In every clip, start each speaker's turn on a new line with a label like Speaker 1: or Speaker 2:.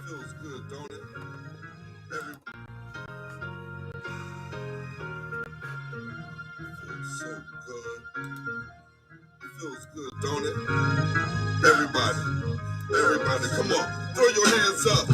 Speaker 1: Feels good, don't it? Feels so good. It feels good, don't it? Everybody, come on, throw your hands up.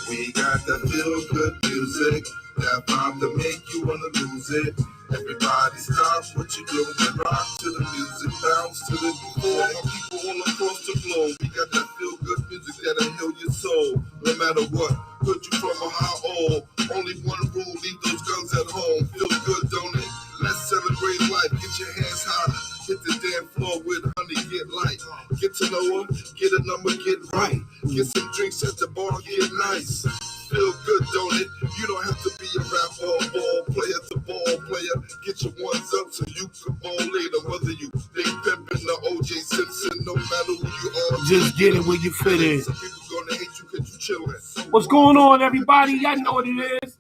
Speaker 1: We got that feel good music, that vibe to make you wanna lose it. Everybody stop what you doing and rock to the music, bounce to the beat. For my people all across the globe, we got that feel good music that'll heal your soul. No matter what, put you from a high all. Only one rule, leave those guns at home. Feel good, don't it? Let's celebrate life, get your hands high. Hit the damn floor with honey, get light. Get to know her, get a number, get right. Get some drinks at the bar, get nice. Feel good, don't it? You don't have to be a rap or ball player to ball player. Get your ones up so you can ball later. Whether you Big Pimpin' or O.J. Simpson, no matter who you are.
Speaker 2: Just get it where you fit in.
Speaker 1: Some people gonna hate you because you chillin'.
Speaker 2: What's going on, everybody? Y'all know what it is.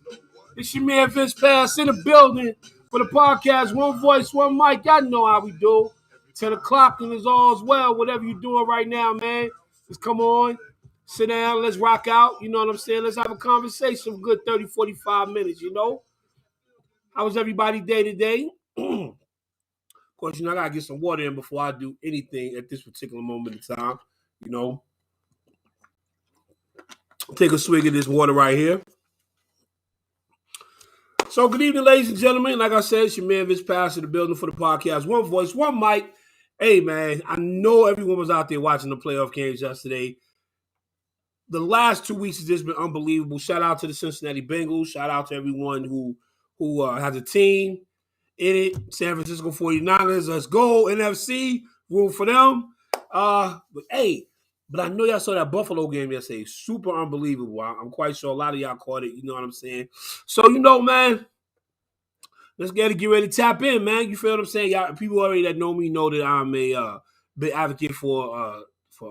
Speaker 2: It's your man Vince Pass in the building for the podcast. One voice, one mic. Y'all know how we do. 10 o'clock and it's all as well. Whatever you're doing right now, man, just come on, sit down, let's rock out. You know what I'm saying? Let's have a conversation for a good 30, 45 minutes, you know? How was everybody day today? Of course, you know, I got to get some water in before I do anything at this particular moment in time, you know? Take a swig of this water right here. So good evening, ladies and gentlemen. Like I said, it's your man Vince Pass in the building for the podcast. One voice, one mic. Hey, man, I know everyone was out there watching the playoff games yesterday. The last 2 weeks has just been unbelievable. Shout out to the Cincinnati Bengals. Shout out to everyone who has a team in it. San Francisco 49ers. Let's go, NFC. Room for them. But I know y'all saw that Buffalo game yesterday. Super unbelievable. I'm quite sure a lot of y'all caught it. You know what I'm saying? So, you know, man, let's get ready to tap in, man. You feel what I'm saying? Y'all, people already that know me know that I'm a big advocate for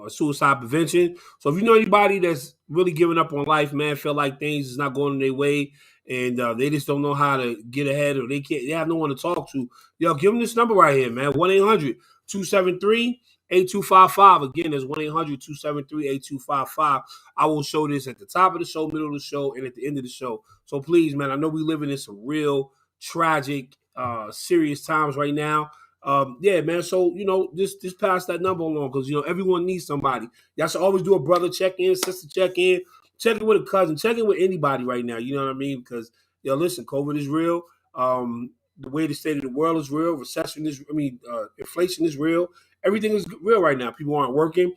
Speaker 2: suicide prevention. So if you know anybody that's really giving up on life, man, feel like things is not going their way, and they just don't know how to get ahead, or they have no one to talk to, yo, give them this number right here, man. 1-800-273-8255. Again, there's 1-800-273-8255. I will show this at the top of the show, middle of the show, and at the end of the show. So please, man, I know we living in some real tragic, serious times right now. Yeah, man. So, you know, just pass that number along because, you know, everyone needs somebody. Y'all should always do a brother check-in, sister check-in, check in with a cousin, check in with anybody right now. You know what I mean? Because, yo, listen, COVID is real. The way the state of the world is real. Inflation is real. Everything is real right now. People aren't working.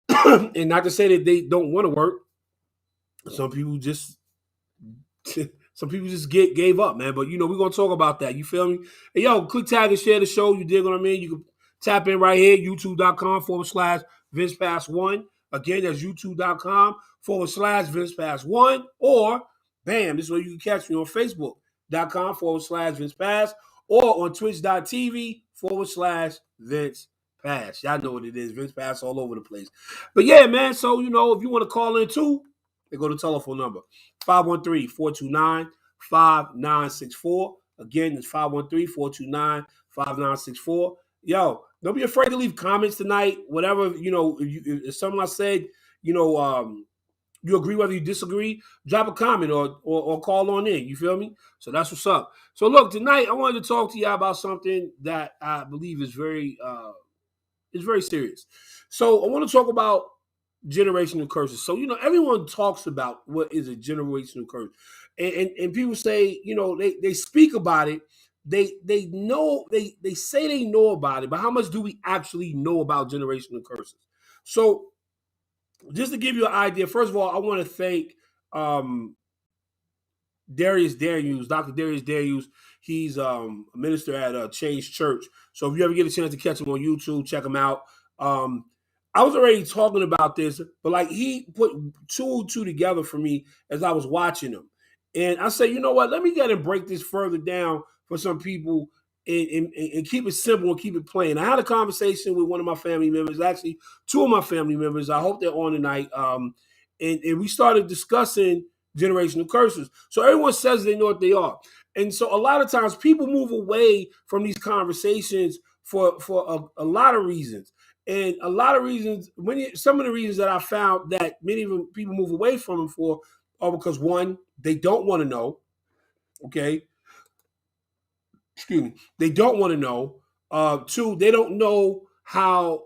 Speaker 2: And not to say that they don't want to work. Some people just gave up, man. But, you know, we're going to talk about that. You feel me? Hey, yo, click tag and share the show. You dig what I mean? You can tap in right here, youtube.com/VincePass1. Again, that's youtube.com/VincePass1. Or, bam, this is where you can catch me on Facebook.com/VincePass or on Twitch.tv/VincePass. Y'all know what it is. Vince Pass all over the place. But, yeah, man, so, you know, if you want to call in too, they go to telephone number 513-429-5964. Again, it's 513-429-5964. Yo, don't be afraid to leave comments tonight. Whatever, you know, if something I said, you know, you agree whether you disagree, drop a comment or call on in. You feel me? So that's what's up. So look, tonight I wanted to talk to you about something that I believe is very serious. So I want to talk about generational curses. So, you know, everyone talks about what is a generational curse. And people say, you know, they speak about it. They know, they say they know about it, but how much do we actually know about generational curses? So just to give you an idea, first of all, I want to thank Darius Darius, Dr. Darius Darius. He's a minister at Change Church. So if you ever get a chance to catch him on YouTube, check him out. I was already talking about this, but like he put two and two together for me as I was watching him. And I said, you know what, let me get and break this further down for some people and keep it simple and keep it plain. I had a conversation with one of my family members, actually two of my family members. I hope they're on tonight. And we started discussing generational curses. So everyone says they know what they are. And so a lot of times people move away from these conversations for a lot of reasons. And a lot of reasons, some of the reasons that I found that many of them people move away from him for are because, one, they don't want to know. Okay, excuse me, they don't want to know. Two, they don't know how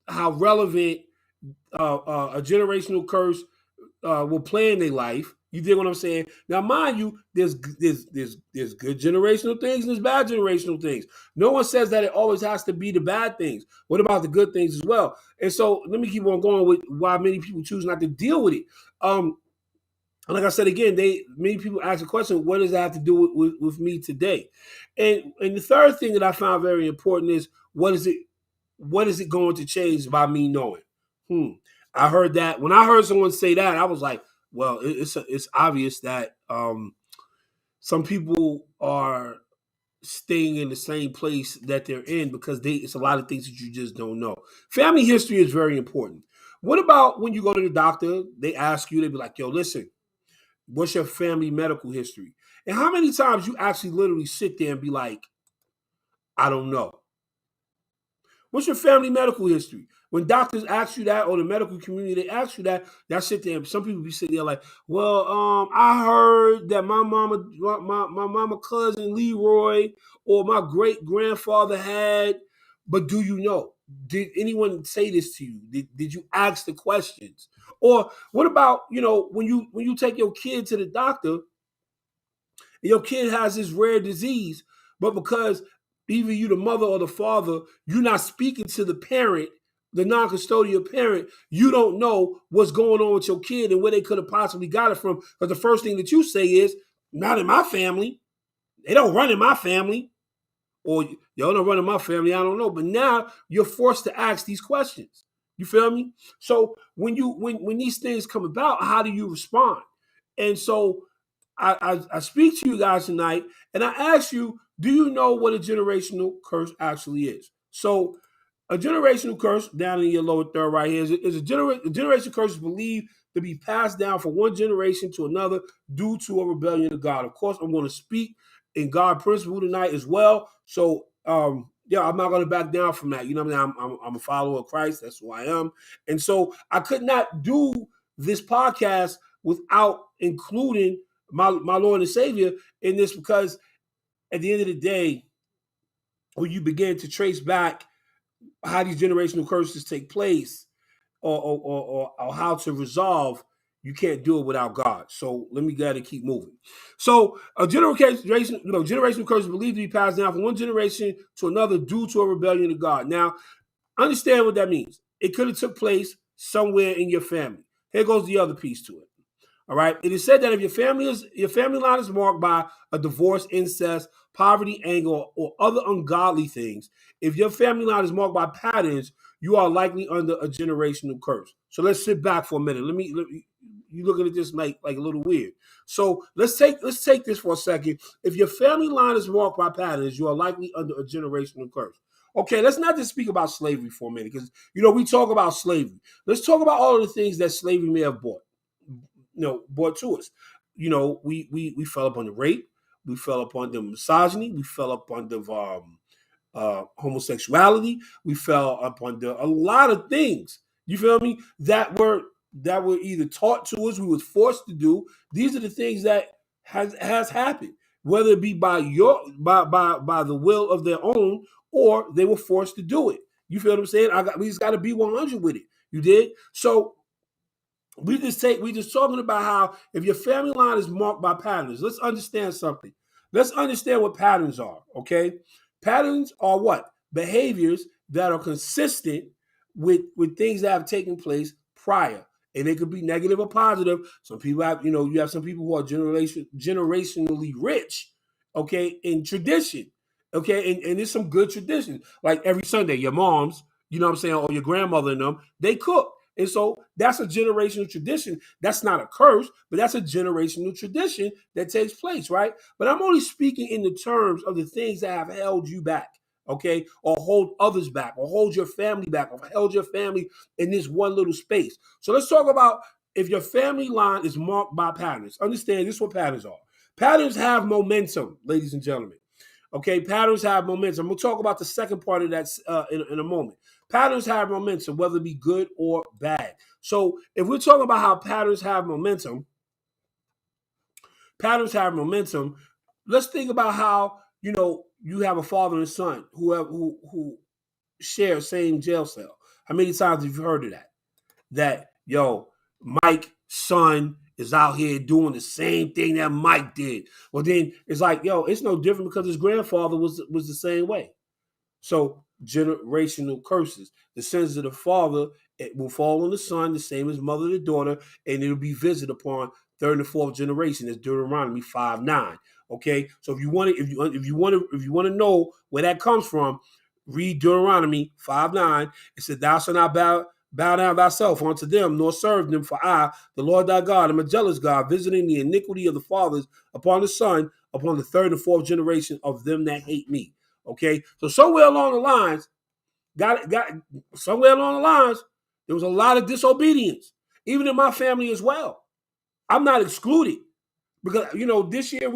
Speaker 2: relevant a generational curse will play in their life. You dig what I'm saying? Now, mind you, there's good generational things and there's bad generational things. No one says that it always has to be the bad things. What about the good things as well? And so let me keep on going with why many people choose not to deal with it. And like I said again, many people ask the question, what does that have to do with me today? And the third thing that I found very important is what is it going to change by me knowing? I heard that when I heard someone say that, I was like, well, it's obvious that some people are staying in the same place that they're in because it's a lot of things that you just don't know. Family history is very important. What about when you go to the doctor, they ask you, they be like, yo, listen, what's your family medical history? And how many times you actually literally sit there and be like, I don't know. What's your family medical history? When doctors ask you that, or the medical community, they ask you that, that sit there. Some people be sitting there like, well, I heard that my mama cousin Leroy or my great grandfather had, but do you know? Did anyone say this to you? Did you ask the questions? Or what about, when you take your kid to the doctor, your kid has this rare disease, but because either you, the mother or the father, you're not speaking to the parent, the non-custodial parent, you don't know what's going on with your kid and where they could have possibly got it from. Because the first thing that you say is, not in my family. They don't run in my family. Or y'all don't run in my family, I don't know. But now you're forced to ask these questions. You feel me? So when these things come about, how do you respond? And so I speak to you guys tonight, and I ask you, do you know what a generational curse actually is? So a generational curse, down in your lower third right here, is a generational curse is believed to be passed down from one generation to another due to a rebellion to God. Of course, I'm going to speak in God principle tonight as well. So, yeah, I'm not going to back down from that. You know what I mean? I'm a follower of Christ. That's who I am. And so I could not do this podcast without including my Lord and Savior in this, because at the end of the day, when you begin to trace back how these generational curses take place, or how to resolve, you can't do it without God. So let me go ahead and keep moving. So a generational curse is believed to be passed down from one generation to another due to a rebellion to God. Now, understand what that means. It could have took place somewhere in your family. Here goes the other piece to it. All right. It is said that if your family line is marked by a divorce, incest, poverty, anger, or other ungodly things, if your family line is marked by patterns, you are likely under a generational curse. So let's sit back for a minute. You looking at this like a little weird. So let's take this for a second. If your family line is marked by patterns, you are likely under a generational curse. Okay, let's not just speak about slavery for a minute, because we talk about slavery. Let's talk about all of the things that slavery may have brought to us. We fell upon the rape, we fell upon the misogyny, we fell upon the homosexuality, we fell upon a lot of things. You feel me? That were either taught to us, we were forced to do. These are the things that has happened, whether it be by the will of their own, or they were forced to do it. You feel what I'm saying? We just got to be 100 with it. You did? So we just talking about how if your family line is marked by patterns, let's understand something. Let's understand what patterns are, okay? Patterns are what? Behaviors that are consistent with things that have taken place prior. And they could be negative or positive. Some people have, you have some people who are generationally rich, okay, in tradition. Okay, and there's some good traditions. Like every Sunday, your moms, you know what I'm saying, or your grandmother and them, they cook. And so that's a generational tradition. That's not a curse, but that's a generational tradition that takes place, right? But I'm only speaking in the terms of the things that have held you back, okay? Or hold others back, or hold your family back, or held your family in this one little space. So let's talk about if your family line is marked by patterns. Understand this is what patterns are. Patterns have momentum, ladies and gentlemen. Okay, patterns have momentum. We'll talk about the second part of that in a moment. Patterns have momentum, whether it be good or bad. So if we're talking about how patterns have momentum, let's think about how, you have a father and son who share same jail cell. How many times have you heard of that? That, Mike's son is out here doing the same thing that Mike did. Well, then it's like, it's no different because his grandfather was the same way. So generational curses. The sins of the father, it will fall on the son, the same as mother to daughter, and it'll be visited upon third and fourth generation. That's Deuteronomy 5:9. Okay, so if you want to know where that comes from, read Deuteronomy 5:9. It said, "Thou shalt not bow down thyself unto them, nor serve them, for I, the Lord thy God, am a jealous God, visiting the iniquity of the fathers upon the son, upon the third and fourth generation of them that hate me." Okay, so somewhere along the lines, there was a lot of disobedience, even in my family as well. I'm not excluded because this year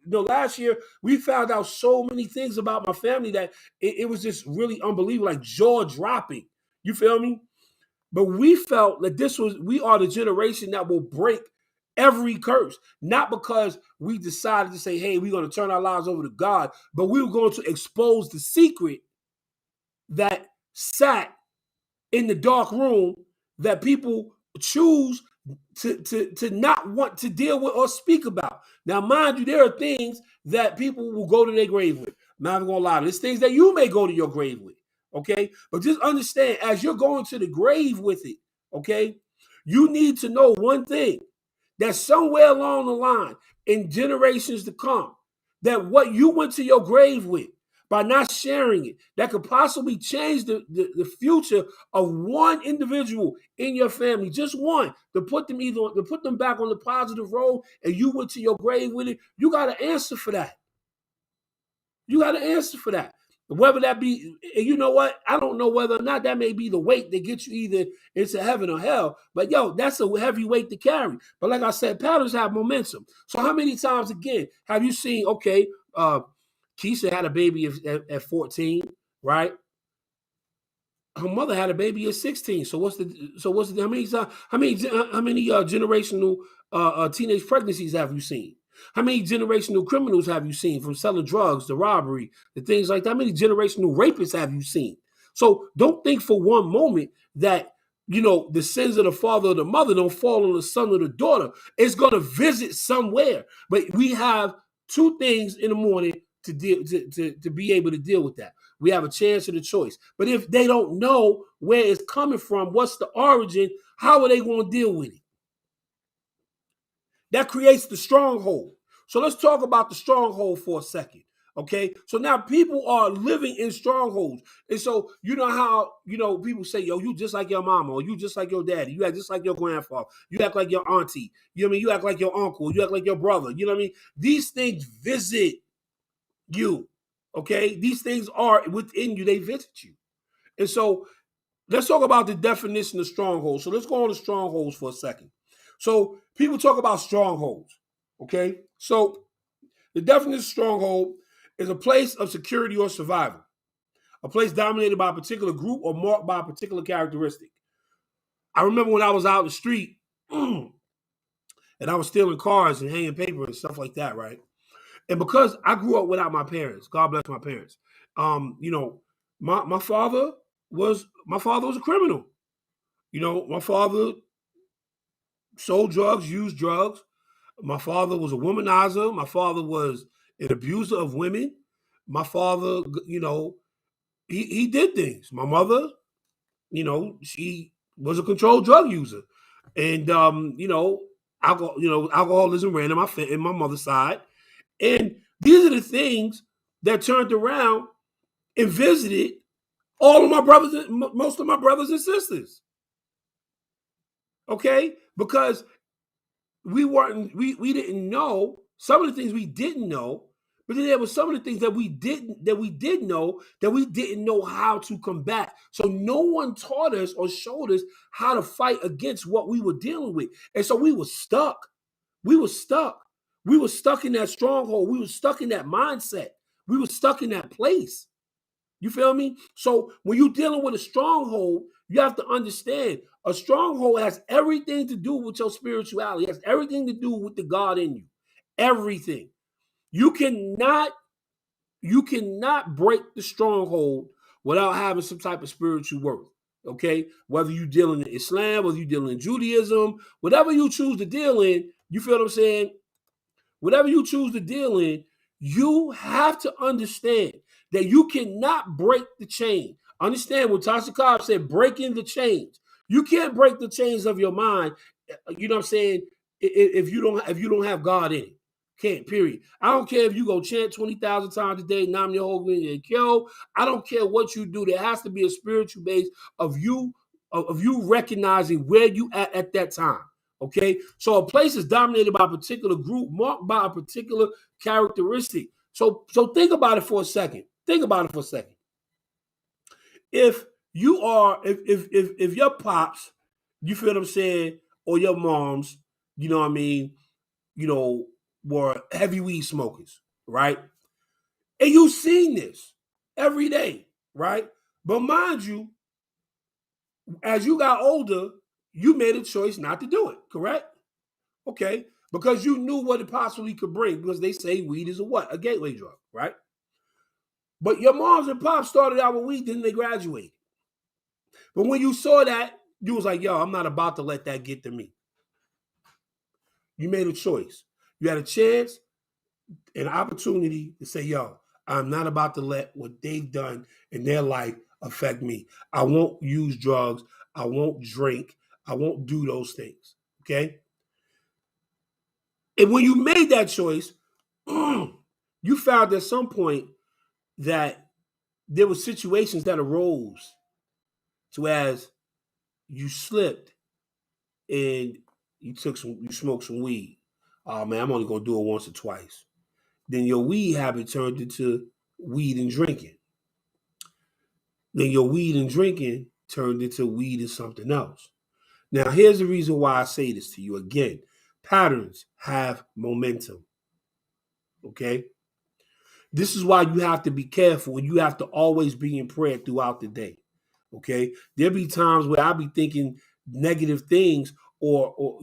Speaker 2: last year we found out so many things about my family that it was just really unbelievable, like jaw dropping. You feel me? But we felt that we are the generation that will break every curse, not because we decided to say, hey, we're going to turn our lives over to God, but we were going to expose the secret that sat in the dark room that people choose to not want to deal with or speak about. Now, mind you, there are things that people will go to their grave with. I'm not even going to lie. There's things that you may go to your grave with. Okay, but just understand, as you're going to the grave with it, okay, you need to know one thing, that somewhere along the line, in generations to come, that what you went to your grave with, by not sharing it, that could possibly change the future of one individual in your family, just one, to put them back on the positive road, and you went to your grave with it. You got to answer for that. Whether that be, you know what? I don't know whether or not that may be the weight that gets you either into heaven or hell. But that's a heavy weight to carry. But like I said, patterns have momentum. So how many times again have you seen? Okay, Keisha had a baby at 14, right? Her mother had a baby at 16. So what's the how many generational teenage pregnancies have you seen? How many generational criminals have you seen, from selling drugs to robbery to things like that? How many generational rapists have you seen? So don't think for one moment that the sins of the father or the mother don't fall on the son or the daughter. It's going to visit somewhere. But we have two things in the morning to be able to deal with that. We have a chance of the choice. But if they don't know where it's coming from, what's the origin, how are they going to deal with it? That creates the stronghold. So let's talk about the stronghold for a second. Okay, so now people are living in strongholds. And so you know how, people say, yo, you just like your mama, or you just like your daddy, you act just like your grandfather, you act like your auntie, you act like your uncle, you act like your brother, These things visit you. Okay, these things are within you, they visit you. And so let's talk about the definition of strongholds. So let's go on to strongholds for a second. So people talk about strongholds. Okay, so the definition of stronghold is a place of security or survival, a place dominated by a particular group or marked by a particular characteristic. I remember when I was out in the street and I was stealing cars and hanging paper and stuff like that, right? And because I grew up without my parents, God bless my parents, my father was a criminal. My father sold drugs, used drugs. My father was a womanizer. My father was an abuser of women. My father, he did things. My mother, she was a controlled drug user. And, alcoholism ran in my mother's side. And these are the things that turned around and visited all of my brothers, most of my brothers and sisters. Okay? Because we didn't know some of the things we didn't know, but then there were some of the things that we did know that we didn't know how to combat. So no one taught us or showed us how to fight against what we were dealing with. And so we were stuck. We were stuck in that stronghold. We were stuck in that mindset. We were stuck in that place. You feel me? So when you're dealing with a stronghold, you have to understand a stronghold has everything to do with your spirituality. It has everything to do with the God in you. Everything. You cannot break the stronghold without having some type of spiritual work. Okay? Whether you're dealing in Islam, whether you're dealing in Judaism, whatever you choose to deal in, you feel what I'm saying? Whatever you choose to deal in, you have to understand that you cannot break the chain. Understand what Tasha Cobb said, breaking the chains. You can't break the chains of your mind, you know what I'm saying, if you don't have God in it. Can't, period. I don't care if you go chant 20,000 times a day, Nam Yehovah and kill. I don't care what you do. There has to be a spiritual base of you recognizing where you at that time. Okay, so a place is dominated by a particular group, marked by a particular characteristic. So think about it for a second. If you are, if your pops, you feel what I'm saying, or your moms, you know what I mean, were heavy weed smokers, right? And you've seen this every day, right? But mind you, as you got older, you made a choice not to do it, correct? Okay, because you knew what it possibly could bring, because they say weed is a gateway drug, right? But your moms and pops started out with weed, then they graduated. But when you saw that, you was like, yo, I'm not about to let that get to me. You made a choice. You had a chance, an opportunity to say, yo, I'm not about to let what they've done in their life affect me. I won't use drugs. I won't drink. I won't do those things, okay? And when you made that choice, you found at some point that there were situations that arose to as you slipped and you smoked some weed. Oh man, I'm only gonna do it once or twice. Then your weed habit turned into weed and drinking. Then your weed and drinking turned into weed and something else. Now, here's the reason why I say this to you again. Patterns have momentum. Okay? This is why you have to be careful and you have to always be in prayer throughout the day. Okay? There'll be times where I'll be thinking negative things or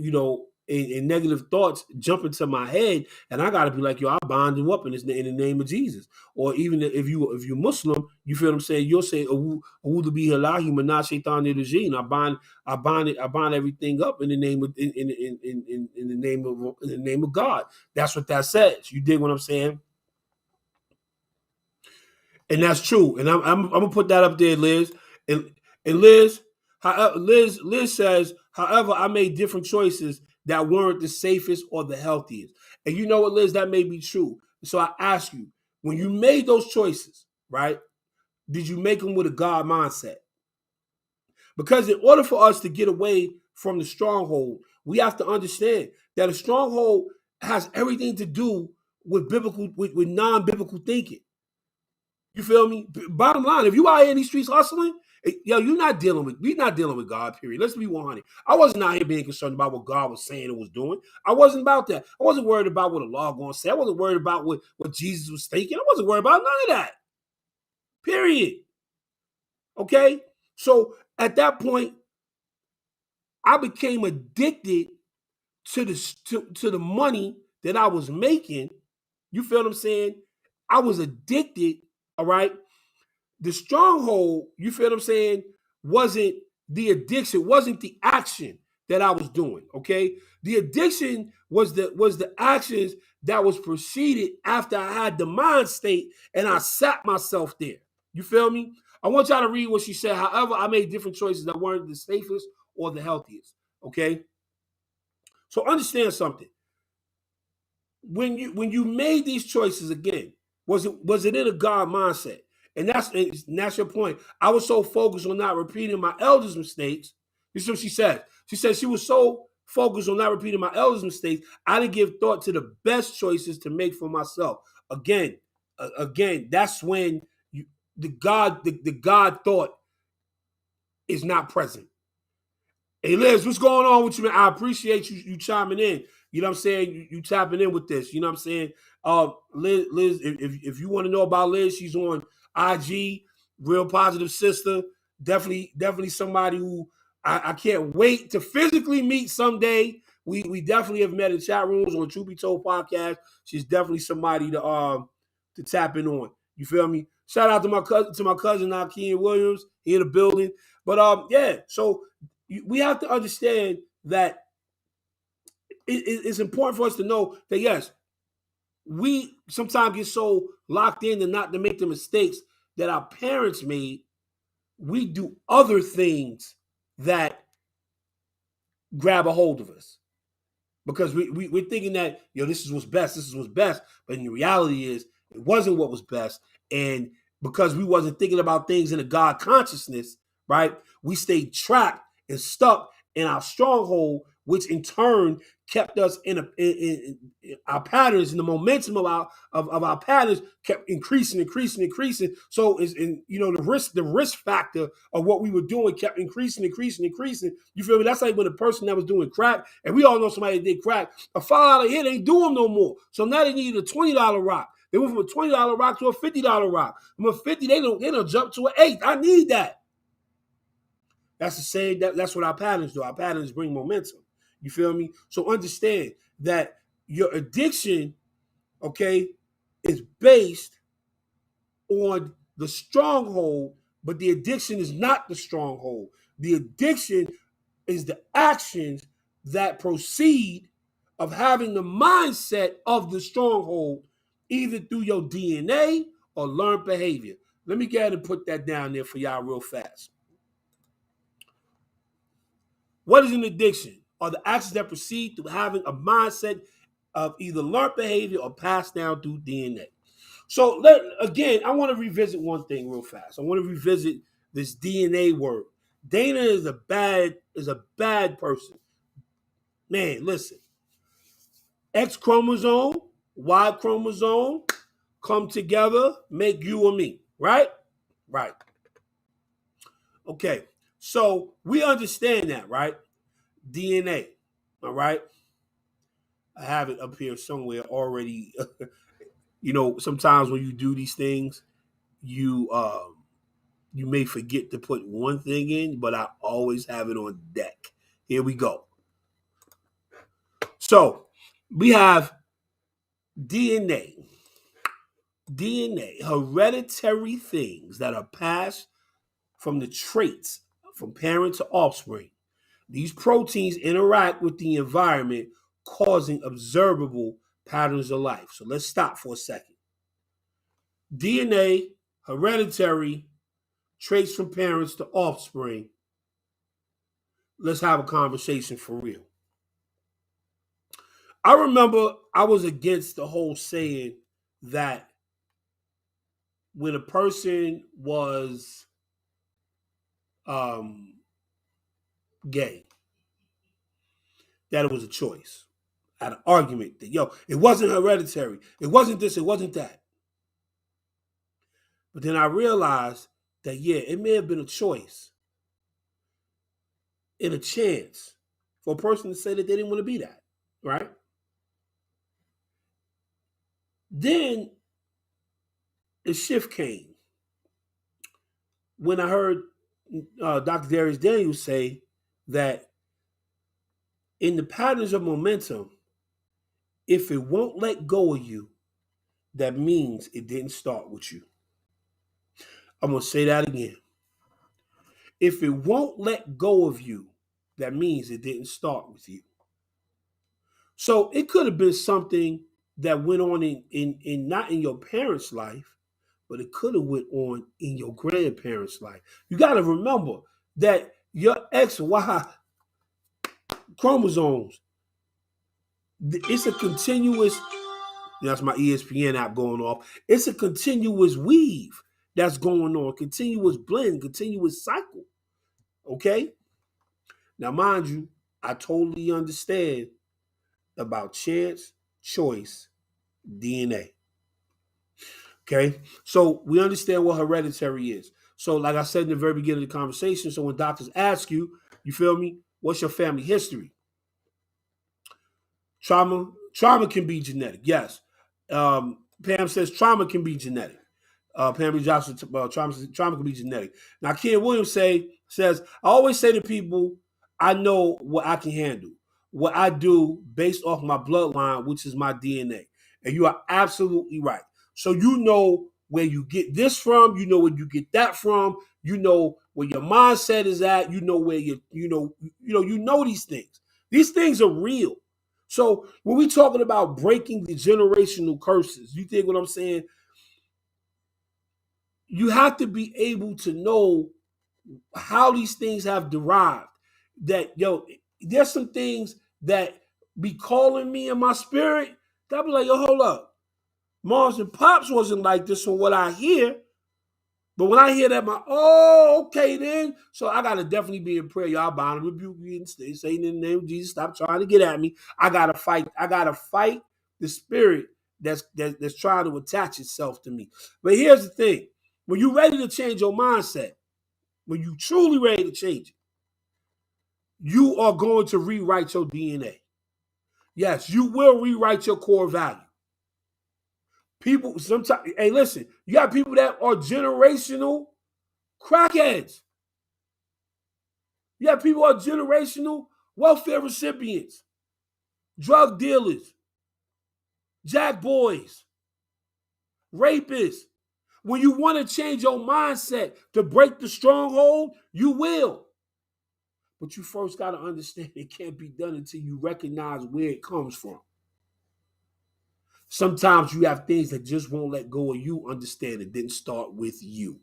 Speaker 2: and negative thoughts jump into my head, and I gotta be like, yo, I bind you up in the name of Jesus. Or even if you're Muslim, you feel what I'm saying, you'll say, "A'udhu billahi minash shaitanir rajim." I bind everything up in the name of in the name of God. That's what that says. You dig what I'm saying? And that's true. And I'm gonna put that up there, Liz. And Liz, Liz says, however, I made different choices that weren't the safest or the healthiest. And you know what, Liz, that may be true. So I ask you, when you made those choices, right? Did you make them with a God mindset? Because in order for us to get away from the stronghold, we have to understand that a stronghold has everything to do with non-biblical thinking. You feel me? Bottom line, if you out here in these streets hustling, yo, we're not dealing with God, period. Let's be 100. I wasn't out here being concerned about what God was saying and was doing. I wasn't about that. I wasn't worried about what the law going to say. I wasn't worried about what Jesus was thinking. I wasn't worried about none of that. Period. Okay? So at that point, I became addicted to the money that I was making. You feel what I'm saying? I was addicted, all right? The stronghold, you feel what I'm saying, wasn't the addiction, wasn't the action that I was doing, okay? The addiction was the actions that was preceded after I had the mind state and I sat myself there. You feel me? I want y'all to read what she said. However, I made different choices that weren't the safest or the healthiest, okay? So understand something. When you made these choices again, was it in a God mindset? And that's your point. I was so focused on not repeating my elders' mistakes. This is what she said. She said she was so focused on not repeating my elders' mistakes, I didn't give thought to the best choices to make for myself. Again, that's when the God thought is not present. Hey Liz, what's going on with you, man? I appreciate you chiming in. You know what I'm saying? You tapping in with this. You know what I'm saying? Liz, if you want to know about Liz, she's on IG. real positive sister. Definitely somebody who I can't wait to physically meet someday. We definitely have met in chat rooms on Truth Be Told podcast. She's definitely somebody to tap in on. You feel me? Shout out to my cousin Akeem Williams. He in the building. But yeah, so we have to understand that it's important for us to know that yes, we sometimes get so locked in and not to make the mistakes that our parents made. We do other things that grab a hold of us because we're thinking that this is what's best, but in the reality is it wasn't what was best, and because we wasn't thinking about things in a God consciousness, right? We stayed trapped and stuck in our stronghold, which in turn kept us in our patterns, and the momentum of our patterns kept increasing. So is the risk factor of what we were doing kept increasing. You feel me? That's like when a person that was doing crack, and we all know somebody that did crack, a $5 hit ain't do them no more. So now they need a $20 rock. They went from a $20 rock to a $50 rock. From a 50, they don't jump to an 8. I need that. That's the same. That's what our patterns do. Our patterns bring momentum. You feel me? So understand that your addiction, okay, is based on the stronghold, but the addiction is not the stronghold. The addiction is the actions that proceed of having the mindset of the stronghold, either through your DNA or learned behavior. Let me go ahead and put that down there for y'all real fast. What is an addiction? Are the actions that proceed through having a mindset of either learned behavior or passed down through DNA. So again, I want to revisit one thing real fast. I want to revisit this DNA word. Dana is a bad person. Man, listen. X chromosome, Y chromosome come together, make you or me, right? Right. Okay. So we understand that, right? DNA. All right. I have it up here somewhere already. Sometimes when you do these things, you may forget to put one thing in, but I always have it on deck. Here we go. So we have DNA, hereditary things that are passed from the traits from parent to offspring. These proteins interact with the environment, causing observable patterns of life. So let's stop for a second. DNA, hereditary, traits from parents to offspring. Let's have a conversation for real. I remember I was against the whole saying that when a person was gay, that it was a choice. I had an argument that, it wasn't hereditary. It wasn't this, it wasn't that. But then I realized that, it may have been a choice and a chance for a person to say that they didn't want to be that, right? Then the shift came when I heard Dr. Darius Daniels say that in the patterns of momentum, if it won't let go of you, that means it didn't start with you. I'm going to say that again. If it won't let go of you, that means it didn't start with you. So it could have been something that went on in not in your parents' life, but it could have went on in your grandparents' life. You got to remember that your XY chromosomes, it's a continuous, that's my ESPN app going off. It's a continuous weave that's going on, continuous blend, continuous cycle. Okay? Now, mind you, I totally understand about chance, choice, DNA. Okay? So we understand what hereditary is. So like I said in the very beginning of the conversation, so when doctors ask you, you feel me, what's your family history? Trauma can be genetic, yes. Pam says trauma can be genetic. Pamela Johnson, trauma can be genetic. Now, Ken Williams says, I always say to people, I know what I can handle, what I do based off my bloodline, which is my DNA. And you are absolutely right. So you know where you get this from, you know where you get that from, you know where your mindset is at, you know where you know these things. These things are real. So when we talking about breaking the generational curses, you think what I'm saying? You have to be able to know how these things have derived. That, there's some things that be calling me in my spirit that I be like, hold up. Moms and Pops wasn't like this from what I hear. But when I hear that, okay then. So I got to definitely be in prayer. Y'all bind and rebuke me and stay saying in the name of Jesus, stop trying to get at me. I got to fight. I got to fight the spirit that's trying to attach itself to me. But here's the thing. When you're ready to change your mindset, when you truly ready to change it, you are going to rewrite your DNA. Yes, you will rewrite your core value. People sometimes, hey, listen, you got people that are generational crackheads. You have people who are generational welfare recipients, drug dealers, jack boys, rapists. When you want to change your mindset to break the stronghold, you will. But you first got to understand it can't be done until you recognize where it comes from. Sometimes you have things that just won't let go of you. Understand it didn't start with you.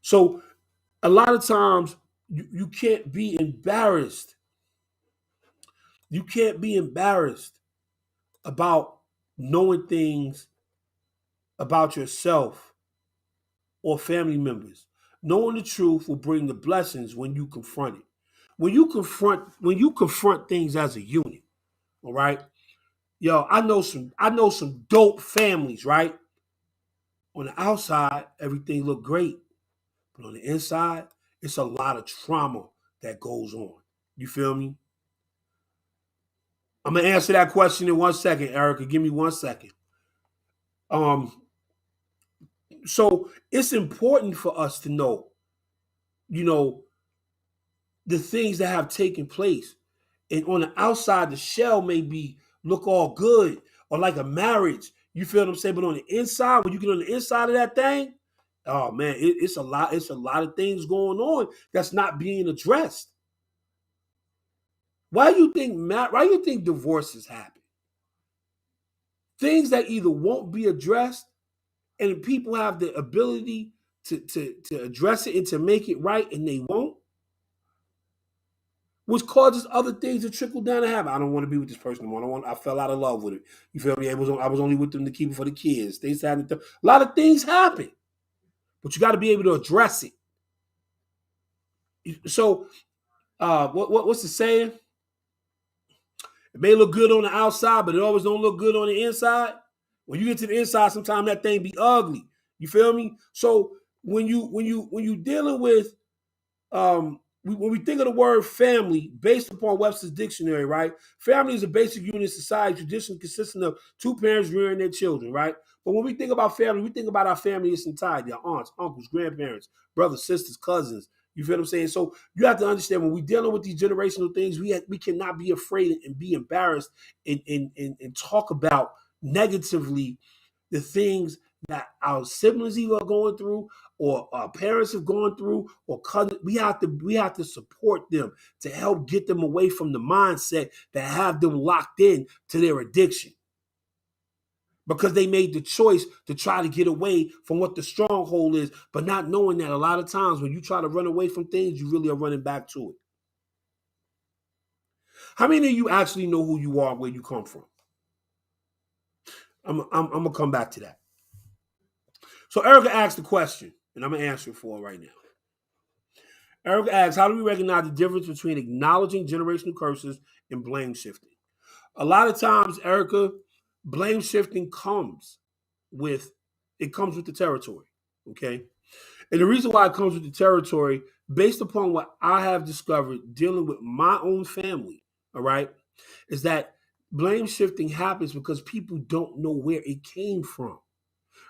Speaker 2: So a lot of times you can't be embarrassed. You can't be embarrassed about knowing things about yourself or family members. Knowing the truth will bring the blessings when you confront it. When you confront things as a unit, all right? I know some dope families, right? On the outside, everything look great. But on the inside, it's a lot of trauma that goes on. You feel me? I'm gonna answer that question in 1 second, Erica. Give me 1 second. So it's important for us to know, the things that have taken place. And on the outside, the shell may look all good or like a marriage. You feel what I'm saying? But on the inside, when you get on the inside of that thing, oh man, it's a lot. It's a lot of things going on that's not being addressed. Why do you think divorces happen? Things that either won't be addressed, and people have the ability to address it and to make it right, and they won't, which causes other things to trickle down to happen. I don't want to be with this person anymore. I fell out of love with it. You feel me? I was only with them to keep it for the kids. A lot of things happen, but you got to be able to address it. So, what's the saying? It may look good on the outside, but it always don't look good on the inside. When you get to the inside, sometimes that thing be ugly. You feel me? So when you dealing with when we think of the word family, based upon Webster's dictionary, right? Family is a basic unit of society, traditionally consisting of two parents rearing their children, right? But when we think about family, we think about our family in its entirety: our aunts, uncles, grandparents, brothers, sisters, cousins. You feel what I'm saying? So you have to understand, when we're dealing with these generational things, we cannot be afraid and be embarrassed and talk about negatively the things that our siblings either are going through, or our parents have gone through, or cousins. We have to support them to help get them away from the mindset that have them locked in to their addiction, because they made the choice to try to get away from what the stronghold is, but not knowing that a lot of times when you try to run away from things, you really are running back to it. How many of you actually know who you are and where you come from? I'm gonna come back to that. So Erica asked the question, and I'm gonna answer it for her right now. Erica asks, how do we recognize the difference between acknowledging generational curses and blame shifting? A lot of times, Erica, blame shifting comes with the territory. Okay. And the reason why it comes with the territory, based upon what I have discovered dealing with my own family, all right, is that blame shifting happens because people don't know where it came from.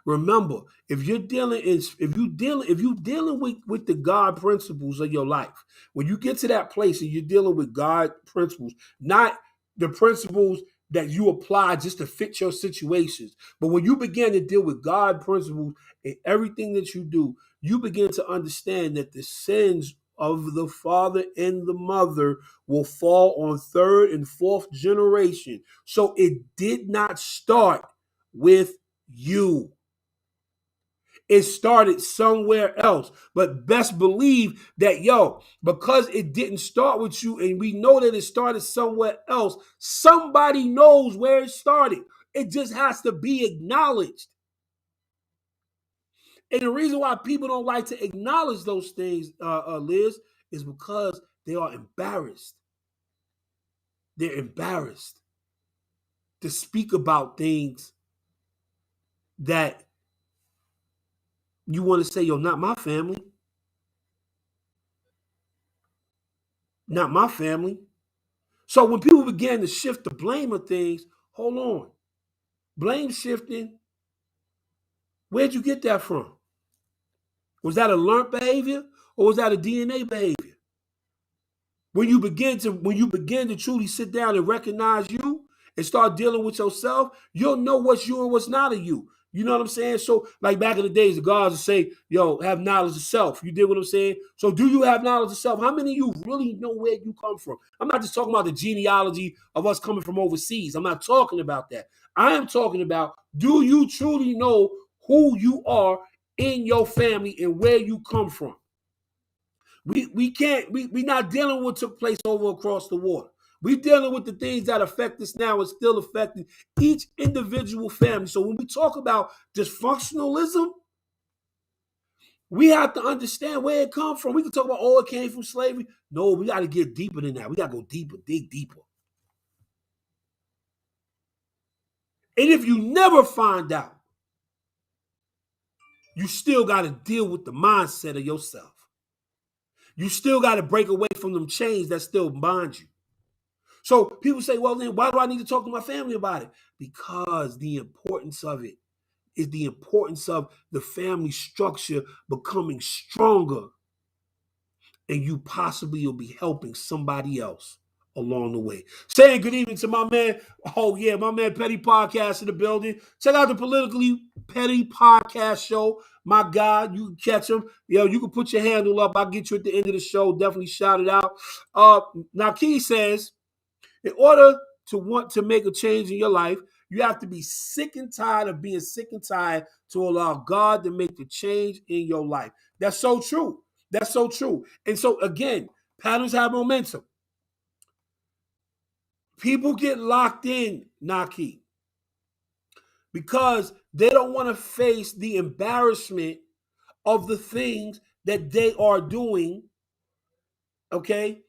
Speaker 2: Remember, if you're dealing with the God principles of your life, when you get to that place and you're dealing with God principles, not the principles that you apply just to fit your situations, but when you begin to deal with God principles in everything that you do, you begin to understand that the sins of the father and the mother will fall on third and fourth generation. So it did not start with you. It started somewhere else. But best believe that, because it didn't start with you and we know that it started somewhere else, somebody knows where it started. It just has to be acknowledged. And the reason why people don't like to acknowledge those things, Liz, is because they are embarrassed. They're embarrassed to speak about things that you want to say, not my family. Not my family. So when people began to shift the blame of things, hold on. Blame shifting, where'd you get that from? Was that a learned behavior or was that a DNA behavior? When you begin to truly sit down and recognize you and start dealing with yourself, you'll know what's you and what's not of you. You know what I'm saying? So, like back in the days, the guys would say, have knowledge of self. You did what I'm saying? So, do you have knowledge of self? How many of you really know where you come from? I'm not just talking about the genealogy of us coming from overseas. I'm not talking about that. I am talking about, do you truly know who you are in your family and where you come from? We're not dealing with what took place over across the water. We're dealing with the things that affect us now and still affecting each individual family. So when we talk about dysfunctionalism, we have to understand where it comes from. We can talk about, it came from slavery. No, we got to get deeper than that. We got to go deeper, dig deeper. And if you never find out, you still got to deal with the mindset of yourself. You still got to break away from them chains that still bind you. So people say, well, then why do I need to talk to my family about it? Because the importance of it is the importance of the family structure becoming stronger. And you possibly will be helping somebody else along the way. Saying good evening to my man. Oh, yeah, my man Petty Podcast in the building. Check out the Politically Petty Podcast show. My God, you can catch him. You can put your handle up. I'll get you at the end of the show. Definitely shout it out. Now, Key says, in order to want to make a change in your life, you have to be sick and tired of being sick and tired to allow God to make the change in your life. That's so true. That's so true. And so, again, patterns have momentum. People get locked in, Naki, because they don't want to face the embarrassment of the things that they are doing, okay?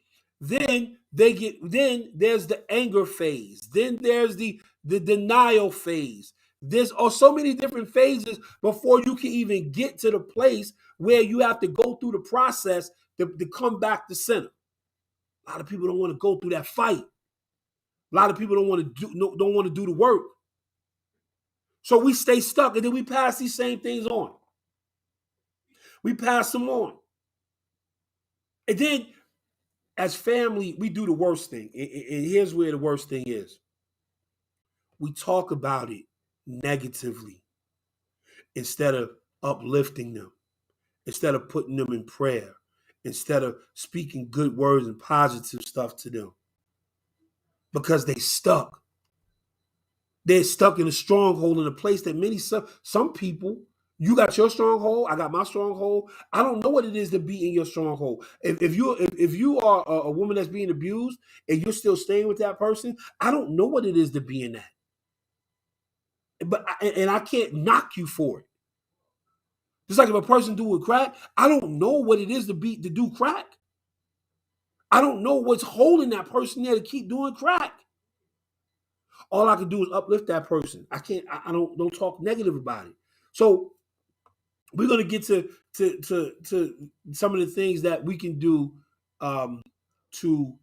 Speaker 2: Then there's the anger phase. Then there's the denial phase. There's so many different phases before you can even get to the place where you have to go through the process to come back to center. A lot of people don't want to go through that fight. A lot of people don't want to do the work. So we stay stuck and then we pass these same things on. We pass them on. And then as family, we do the worst thing. And here's where the worst thing is. We talk about it negatively instead of uplifting them, instead of putting them in prayer, instead of speaking good words and positive stuff to them. Because they stuck. They're stuck in a stronghold in a place that some people, you got your stronghold, I got my stronghold. I don't know what it is to be in your stronghold. If you are a woman that's being abused and you're still staying with that person, I don't know what it is to be in that. But I can't knock you for it. Just like if a person doing crack, I don't know what it is to do crack. I don't know what's holding that person there to keep doing crack. All I can do is uplift that person. I don't talk negative about it. So we're gonna get to some of the things that we can do to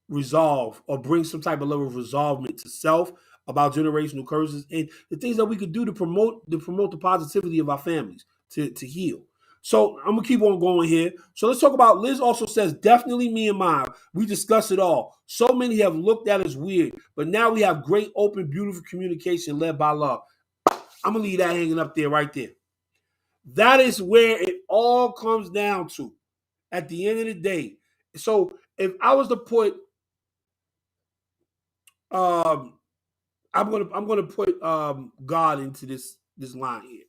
Speaker 2: resolve or bring some type of level of resolvement to self. about generational curses and the things that we could do to promote the positivity of our families to heal. So I'm gonna keep on going here. So let's talk about. Liz also says, definitely me and mine. We discuss it all. So many have looked at us weird, but now we have great, open, beautiful communication led by love. I'm gonna leave that hanging up there, right there. That is where it all comes down to. At the end of the day, so if I was to put, I'm gonna put God into this line here.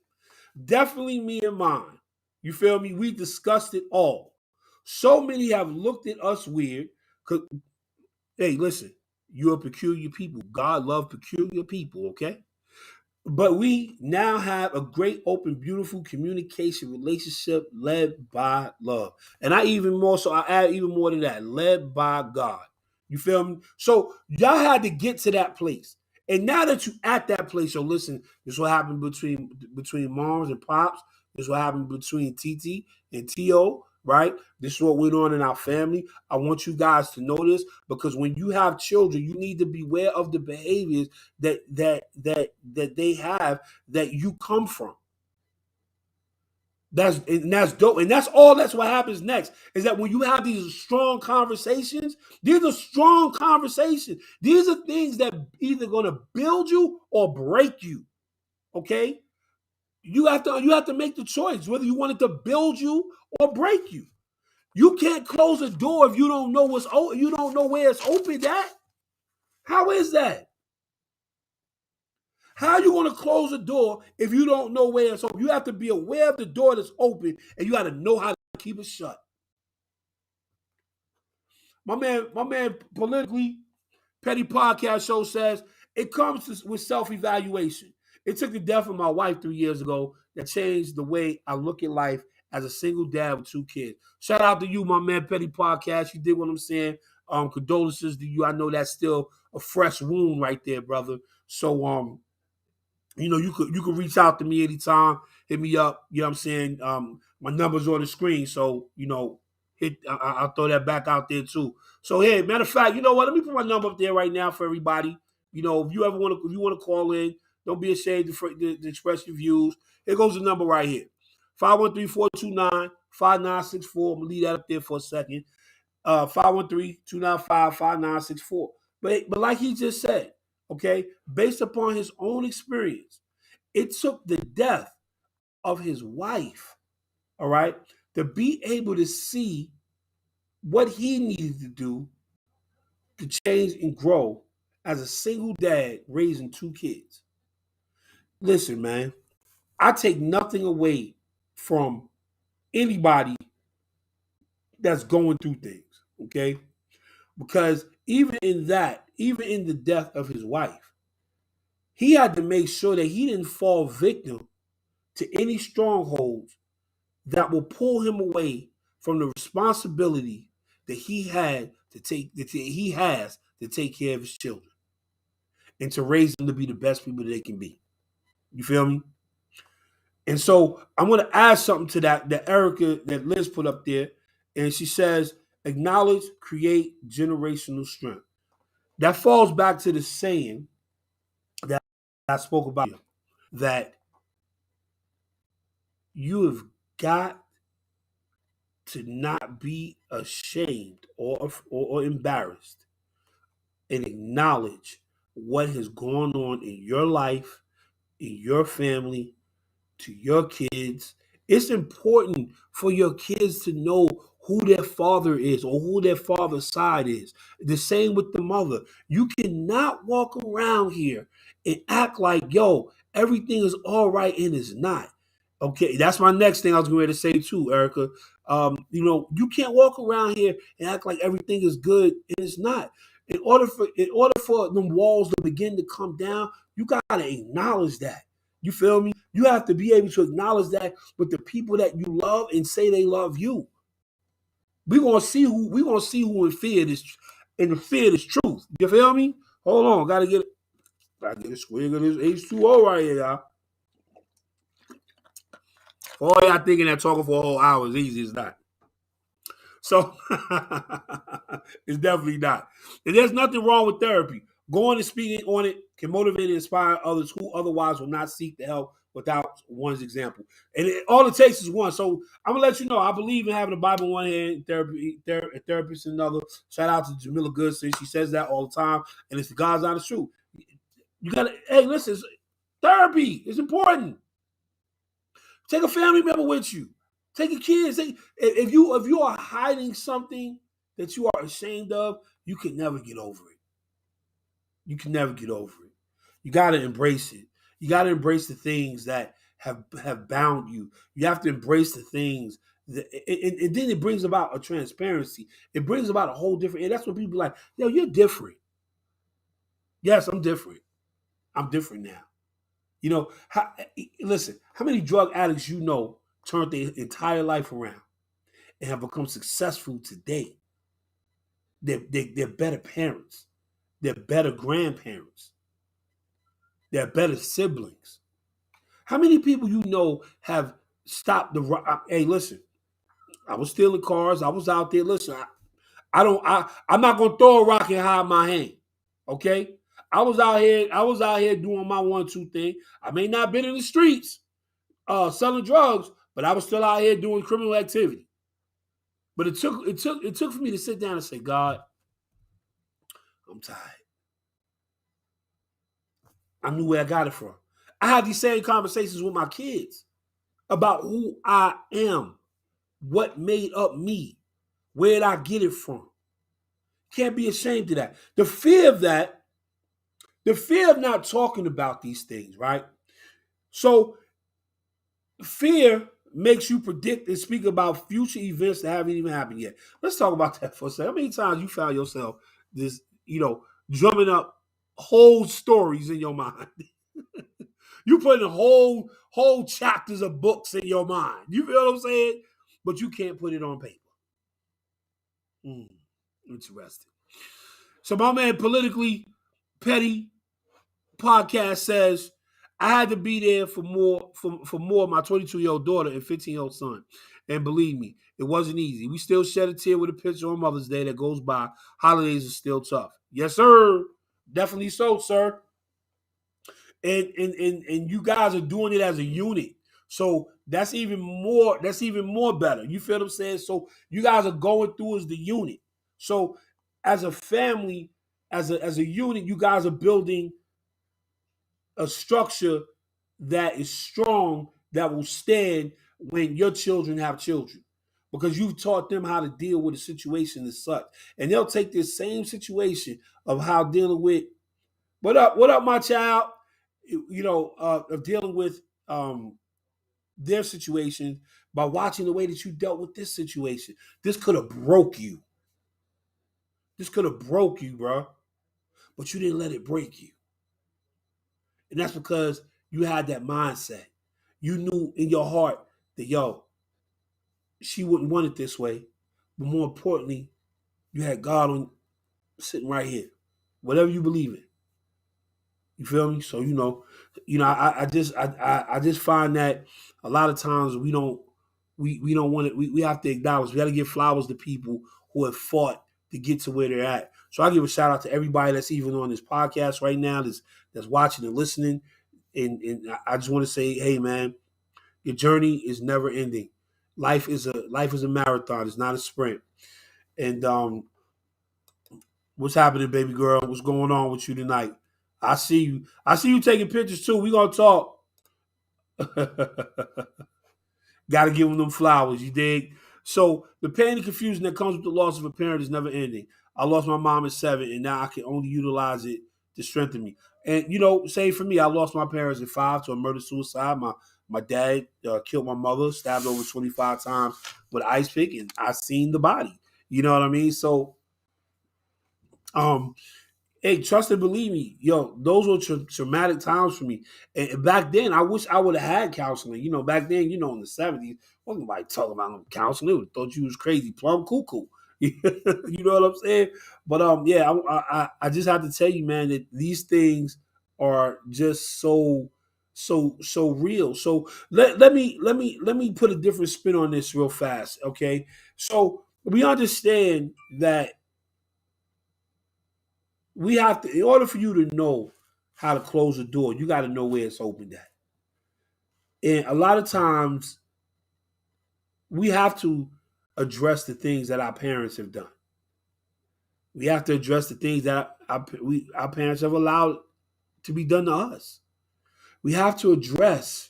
Speaker 2: Definitely me and mine. You feel me? We discussed it all. So many have looked at us weird. Hey, listen, you're a peculiar people. God loves peculiar people, okay? But we now have a great, open, beautiful communication relationship led by love. And I add even more to that, led by God. You feel me? So y'all had to get to that place. And now that you at that place, so listen, this is what happened between moms and pops. This is what happened between TT and TO, right? This is what we're doing in our family. I want you guys to know this because when you have children, you need to be aware of the behaviors that they have that you come from. That's dope. And that's what happens next is that when you have these strong conversations, these are strong conversations. These are things that either going to build you or break you. Okay? You have to make the choice whether you want it to build you or break you. You can't close a door if you don't know you don't know where it's open at. How is that? How are you going to close a door if you don't know where it's open? You have to be aware of the door that's open, and you got to know how to keep it shut. My man, Politically Petty Podcast Show says it comes with self-evaluation. It took the death of my wife 3 years ago that changed the way I look at life as a single dad with 2 kids. Shout out to you, my man, Petty Podcast. You did what I'm saying. Condolences to you. I know that's still a fresh wound right there, brother. So, you could reach out to me anytime. Hit me up. You know what I'm saying? My number's on the screen. So, I'll throw that back out there too. So, hey, matter of fact, you know what? Let me put my number up there right now for everybody. If you want to call in, don't be ashamed to express your views. Here goes the number right here. 513-429-5964. I'm going to leave that up there for a second. 513-295-5964. But like he just said, okay, based upon his own experience, it took the death of his wife, all right, to be able to see what he needed to do to change and grow as a single dad raising 2 kids. Listen, man, I take nothing away from anybody that's going through things, okay? Because even in the death of his wife, he had to make sure that he didn't fall victim to any strongholds that will pull him away from the responsibility that he has to take care of his children and to raise them to be the best people that they can be. You feel me? And so I'm going to add something to that Liz put up there. And she says, acknowledge, create generational strength. That falls back to the saying that I spoke about, that you have got to not be ashamed or embarrassed and acknowledge what has gone on in your life, in your family, to your kids. It's important for your kids to know who their father is or who their father's side is. The same with the mother. You cannot walk around here and act like, yo, everything is all right and it's not. Okay, that's my next thing I was going to say too, Erica. You can't walk around here and act like everything is good and it's not. In order for them walls to begin to come down, you gotta acknowledge that. You feel me? You have to be able to acknowledge that with the people that you love and say they love you. We're gonna see who in fear this truth. You feel me? Hold on, gotta get a swig of this H2O right here, y'all. Oh, y'all thinking that talking for a whole hour is easy as that. So it's definitely not. And there's nothing wrong with therapy. Going and speaking on it can motivate and inspire others who otherwise will not seek the help without one's example. And all it takes is one. So I'm gonna let you know, I believe in having a Bible in one hand, therapist in another. Shout out to Jamila Goodson. She says that all the time, and it's the God's honest truth. You gotta, hey, listen, therapy is important. Take a family member with you. Take your kids. If you are hiding something that you are ashamed of, you can never get over it. You can never get over it. You got to embrace it. You got to embrace the things that have bound you. You have to embrace the things that, and then it brings about a transparency. It brings about a whole different. And that's what people be like, yo, you're different. Yes, I'm different. I'm different now. You know, listen, how many drug addicts you know turned their entire life around and have become successful today? They're better parents. They're better grandparents. They're better siblings. How many people you know have stopped the? Hey, listen, I was stealing cars. I was out there. Listen, I'm not gonna throw a rock and hide my hand. Okay, I was out here doing my 1-2 thing. I may not have been in the streets selling drugs, but I was still out here doing criminal activity. But it took for me to sit down and say, God, I'm tired. I knew where I got it from. I had these same conversations with my kids about who I am, what made up me, where did I get it from. Can't be ashamed of that. The fear of not talking about these things, right? So fear makes you predict and speak about future events that haven't even happened yet. Let's talk about that for a second. How many times you found yourself drumming up whole stories in your mind? You putting whole chapters of books in your mind. You feel what I'm saying? But you can't put it on paper. Interesting. So my man Politically Petty podcast says, I had to be there for more of my 22-year-old daughter and 15-year-old son. And believe me, it wasn't easy. We still shed a tear with a picture on Mother's Day that goes by. Holidays are still tough. Yes, sir. Definitely so, sir. And you guys are doing it as a unit. So that's even more better. You feel what I'm saying? So you guys are going through as the unit. So as a family, as a unit, you guys are building a structure that is strong, that will stand when your children have children. Because you've taught them how to deal with a situation as such. And they'll take this same situation of how dealing with, what up, my child? Of dealing with their situation by watching the way that you dealt with this situation. This could have broke you. This could have broke you, bro. But you didn't let it break you. And that's because you had that mindset. You knew in your heart that, she wouldn't want it this way. But more importantly, you had God sitting right here. Whatever you believe in. You feel me? So, I just find that a lot of times we don't want it. We have to acknowledge, we got to give flowers to people who have fought to get to where they're at. So I give a shout out to everybody that's even on this podcast right now, that's watching and listening. And I just want to say, hey man, your journey is never ending. Life is a marathon. It's not a sprint. And what's happening, baby girl? What's going on with you tonight? I see you taking pictures too. We gonna talk. Got to give them flowers. You dig? So the pain and confusion that comes with the loss of a parent is never ending. I lost my mom at 7, and now I can only utilize it to strengthen me. And same for me. I lost my parents at 5 to a murder-suicide. My dad killed my mother, stabbed over 25 times with an ice pick, and I seen the body. You know what I mean? So, hey, trust and believe me, those were traumatic times for me. And back then, I wish I would have had counseling. Back then, in the 70s, wasn't nobody talking about counseling. They would have thought you was crazy, plumb cuckoo. You know what I'm saying? But I just have to tell you, man, that these things are just so real. So let me put a different spin on this real fast, okay? So we understand that We have to, in order for you to know how to close a door, you got to know where it's opened at. And a lot of times, we have to address the things that our parents have done. We have to address the things that our parents have allowed to be done to us. We have to address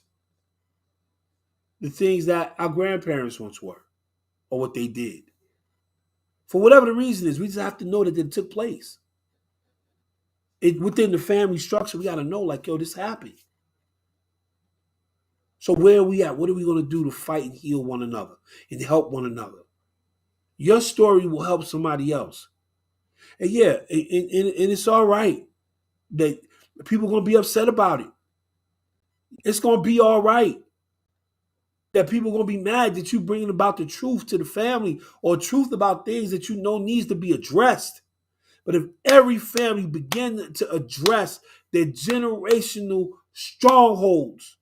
Speaker 2: the things that our grandparents once were or what they did. For whatever the reason is, we just have to know that it took place. Within the family structure, we got to know, like, yo, this happened. So where are we at? What are we going to do to fight and heal one another and help one another? Your story will help somebody else. And yeah, and it's all right that people are going to be upset about it. It's going to be all right that people are going to be mad that you bringing about the truth to the family or truth about things that you know needs to be addressed. But if every family begin to address their generational strongholds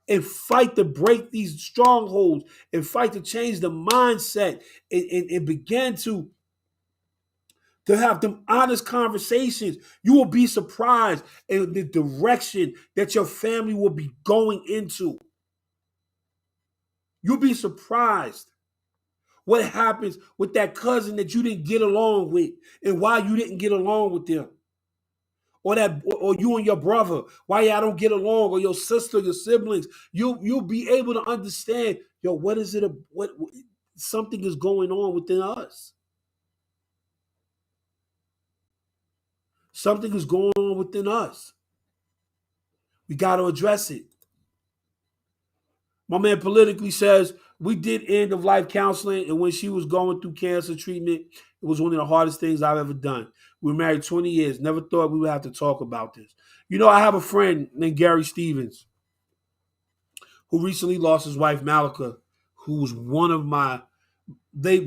Speaker 2: and fight to break these strongholds and fight to change the mindset and begin to have them honest conversations, you will be surprised in the direction that your family will be going into. You'll be surprised what happens with that cousin that you didn't get along with and why you didn't get along with them. Or you and your brother, why y'all don't get along, or your sister, your siblings. You'll be able to understand, yo, what is it? What something is going on within us. Something is going on within us. We got to address it. My man politically says we did end of life counseling, and when she was going through cancer treatment, it was one of the hardest things I've ever done. We were married 20 years. Never thought we would have to talk about this. You know, I have a friend named Gary Stevens who recently lost his wife Malika, who's one of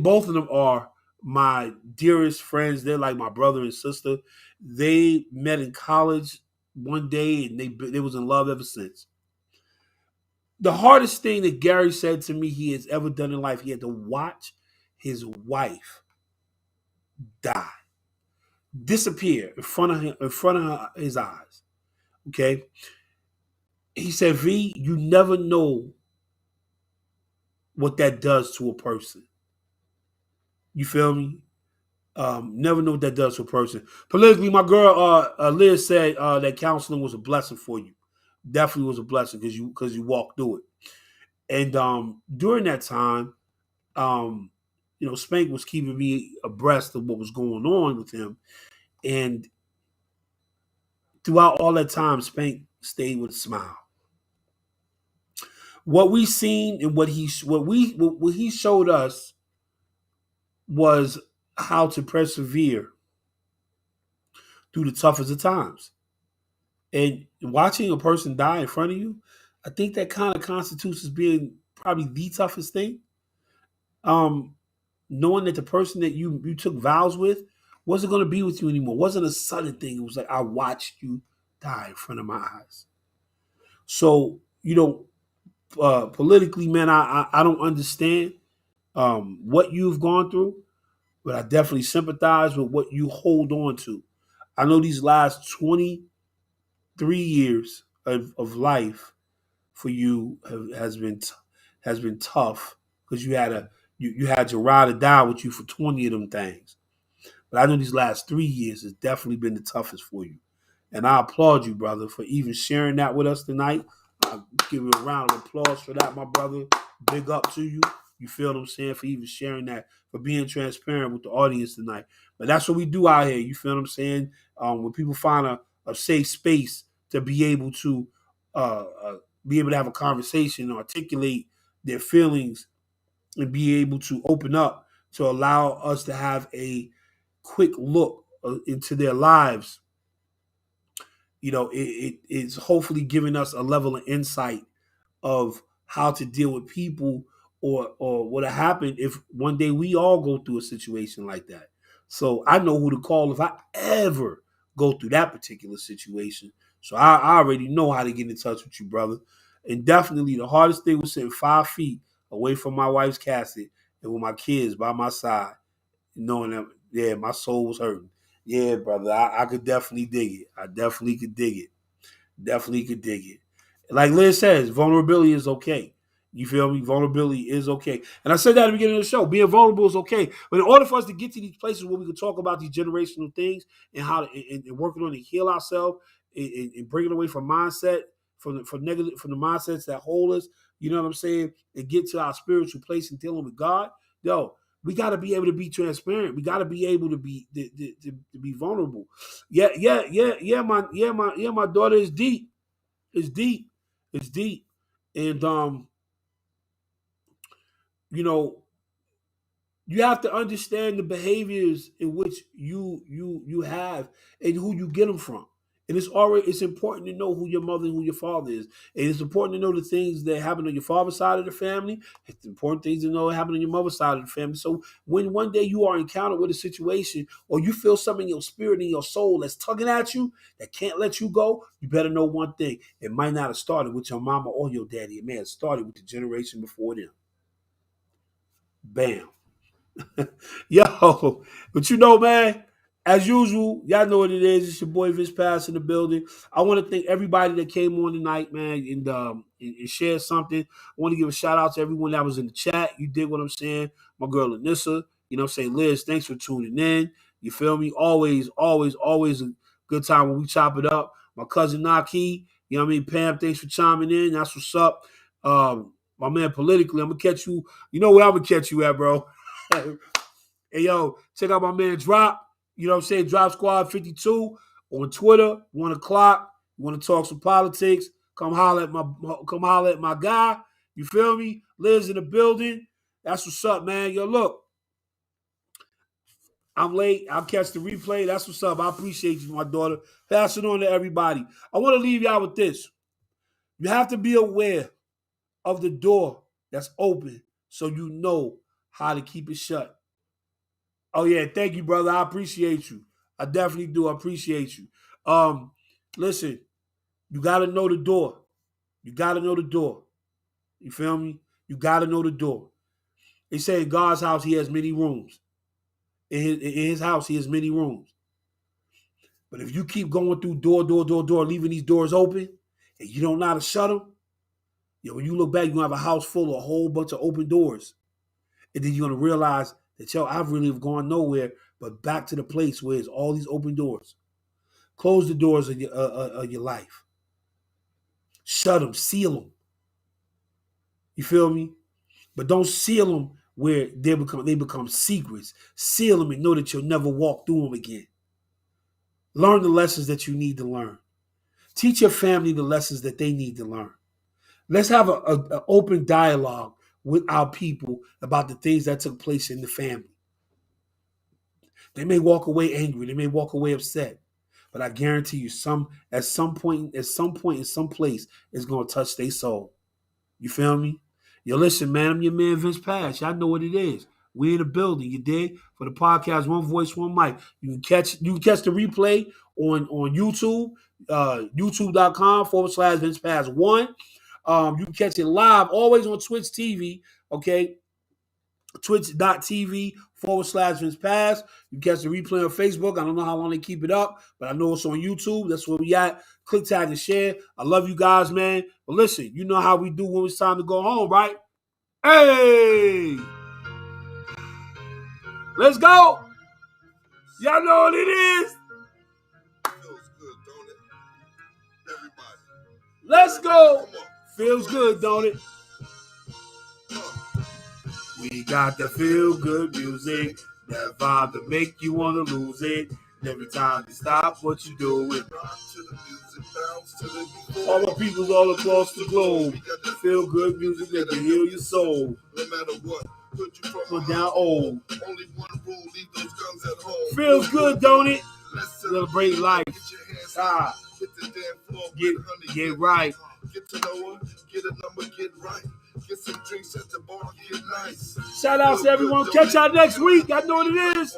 Speaker 2: both of them are my dearest friends. They're like my brother and sister. They met in college one day, and they was in love ever since. The hardest thing that Gary said to me he has ever done in life, he had to watch his wife die, disappear in front of his eyes. Okay, he said, "V, you never know what that does to a person. You feel me? Never know what that does to a person." Politically, my girl Liz said that counseling was a blessing for you. Definitely was a blessing because you walked through it. And during that time, Spank was keeping me abreast of what was going on with him. And throughout all that time, Spank stayed with a smile. What we seen and what he showed us was how to persevere through the toughest of times. And watching a person die in front of you, I think that kind of constitutes as being probably the toughest thing. Knowing that the person that you took vows with wasn't going to be with you anymore. Wasn't a sudden thing. It was like, I watched you die in front of my eyes. So, politically, man, I don't understand what you've gone through, but I definitely sympathize with what you hold on to. I know these last 23 years of life for you has been tough because you had your ride or die with you for 20 of them things. But I know these last 3 years has definitely been the toughest for you. And I applaud you, brother, for even sharing that with us tonight. I'll give you a round of applause for that, my brother. Big up to you. You feel what I'm saying? For even sharing that, for being transparent with the audience tonight. But that's what we do out here. You feel what I'm saying? When people find a safe space to be able to have a conversation, articulate their feelings, and be able to open up to allow us to have a quick look into their lives. It's hopefully giving us a level of insight of how to deal with people or what will happen if one day we all go through a situation like that. So I know who to call if I ever go through that particular situation. So I already know how to get in touch with you, brother. And definitely the hardest thing was sitting 5 feet away from my wife's casket and with my kids by my side, knowing that, yeah, my soul was hurting. Yeah, brother, I could definitely dig it. I definitely could dig it. Definitely could dig it. Like Liz says, vulnerability is okay. You feel me? Vulnerability is okay. And I said that at the beginning of the show. Being vulnerable is okay. But in order for us to get to these places where we can talk about these generational things and how to, and working on to heal ourselves and bringing away from mindset, from the mindsets that hold us, you know what I'm saying? And get to our spiritual place and dealing with God. Yo, we got to be able to be transparent. We got to be able to be to be vulnerable. My daughter is deep. It's deep. It's deep. And you know, you have to understand the behaviors in which you have and who you get them from. And it's important to know who your mother and who your father is. And it's important to know the things that happen on your father's side of the family. It's important things to know that happen on your mother's side of the family. So when one day you are encountered with a situation or you feel something in your spirit and your soul that's tugging at you, that can't let you go, you better know one thing. It might not have started with your mama or your daddy. It may have started with the generation before them. Bam. Yo, but you know, man, as usual, y'all know what it is. It's your boy Vince Pass in the building. I want to thank everybody that came on tonight, man, and shared something. I want to give a shout out to everyone that was in the chat. You did what I'm saying. My girl Anissa, you know what I'm saying? Liz, thanks for tuning in. You feel me? Always a good time when we chop it up. My cousin Naki, you know what I mean? Pam, thanks for chiming in. That's what's up. My man, politically, I'm going to catch you. You know where I'm going to catch you at, bro. Hey, yo, check out my man Drop. You know what I'm saying? Drop Squad 52 on Twitter, 1 o'clock. You want to talk some politics? Come holler at my guy. You feel me? Liz in the building. That's what's up, man. Yo, look. I'm late. I'll catch the replay. That's what's up. I appreciate you, my daughter. Pass it on to everybody. I want to leave y'all with this. You have to be aware of the door that's open so you know how to keep it shut. Oh yeah, thank you, brother. I appreciate you. I definitely do. I appreciate you. Listen, you gotta know the door. You gotta know the door. You feel me? You gotta know the door. They say in God's house he has many rooms. In his house he has many rooms. But if you keep going through door, leaving these doors open, and you don't know how to shut them, when you look back, you're gonna have a house full of a whole bunch of open doors, and then you're gonna realize that I've really gone nowhere but back to the place where it's all these open doors. Close the doors of your life. Shut them, seal them. You feel me? But don't seal them where they become secrets. Seal them and know that you'll never walk through them again. Learn the lessons that you need to learn. Teach your family the lessons that they need to learn. Let's have an open dialogue with our people about the things that took place in the family. They may walk away angry. They may walk away upset. But I guarantee you, at some point, in some place, it's gonna touch their soul. You feel me? Yo, listen, man, I'm your man Vince Pass. Y'all know what it is. We in the building, you dig? For the podcast, One Voice, One Mic. You can catch the replay on YouTube, youtube.com/Vince Pass 1. You can catch it live, always on Twitch TV, okay? Twitch.tv/Vince Pass. You catch the replay on Facebook. I don't know how long they keep it up, but I know it's on YouTube. That's where we at. Click, tag, and share. I love you guys, man. But listen, you know how we do when it's time to go home, right? Hey! Let's go! Y'all know what it is.
Speaker 1: Feels good, don't it? Everybody.
Speaker 2: Let's go. Feels good, don't it? We got the feel good music, that vibe to make you wanna lose it. And every time you stop what you doing,
Speaker 1: Rock to the music, bounce to the beat.
Speaker 2: all the peoples all across the globe, feel good music that can heal your soul.
Speaker 1: No matter what, put you from
Speaker 2: Down old.
Speaker 1: Only one rule, leave those guns at home.
Speaker 2: Feels good, don't it?
Speaker 1: Let's
Speaker 2: Celebrate life.
Speaker 1: Get your hands high. Hit the damn floor.
Speaker 2: Get right.
Speaker 1: Get to know her. Get a number. Get right. Get some drinks at the bar. Get nice.
Speaker 2: Shout out to everyone. Catch y'all next week. I know what it is.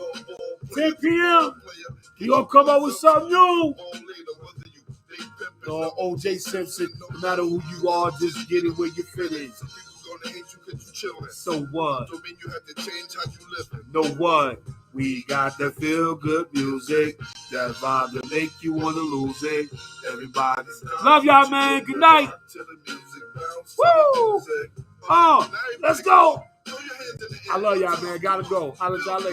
Speaker 2: 10 p.m. You gonna come up with something new. OJ Simpson. No matter who you are, just get it where you fit in.
Speaker 1: Gonna hate you 'cause you chillin'.
Speaker 2: So what?
Speaker 1: Don't mean you have to change how you live.
Speaker 2: No what? We got that feel good music, that vibe that make you wanna lose it. Everybody, love y'all, man. Good night. Woo! Oh, let's go. I love y'all, man. Gotta go. I'll let y'all later.